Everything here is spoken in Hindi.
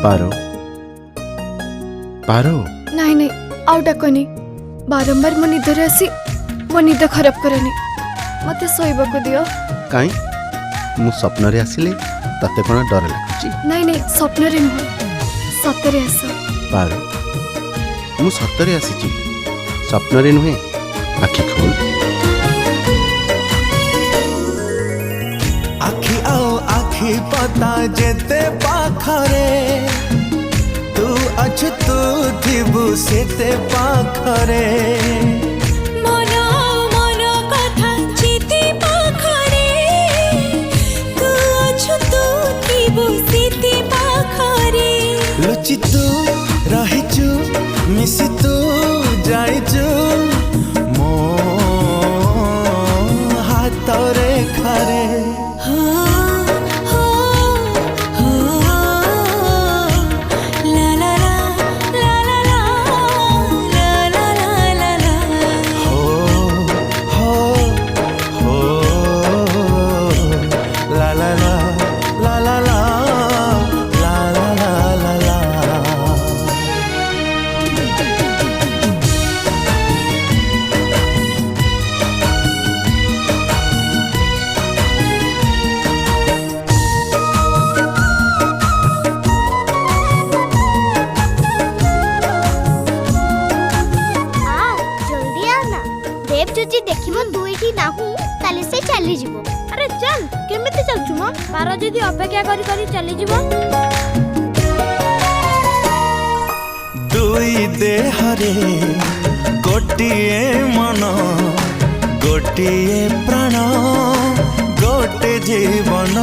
पारो पारो नहीं नहीं आउ डाकनी बारंबार मो निदरे आसी मो निद खराब करनी मते सोइबा दियो काई मु स्वप्न रे आसिले तते कोन डर लागुची नहीं नहीं स्वप्न रे नुह सतरे आस पारो मु सतरे आसीची स्वप्न रे नुहे आखि खोल आखि आओ आखि पता जेते पाखरे तू अछ तू थिबु सेते पाखरे लुचि तू रहिचु मिसी तू जाइचु मो हाथ रे खरे देखिबो तू एठी नाहू ताले से चली जीवो। अरे चल केमिति चलछु म बारा जदी अपेक्षा करी करी चली जीवो। दुई देहरे गोटिए मन गोटिए प्राण गोटे जीवन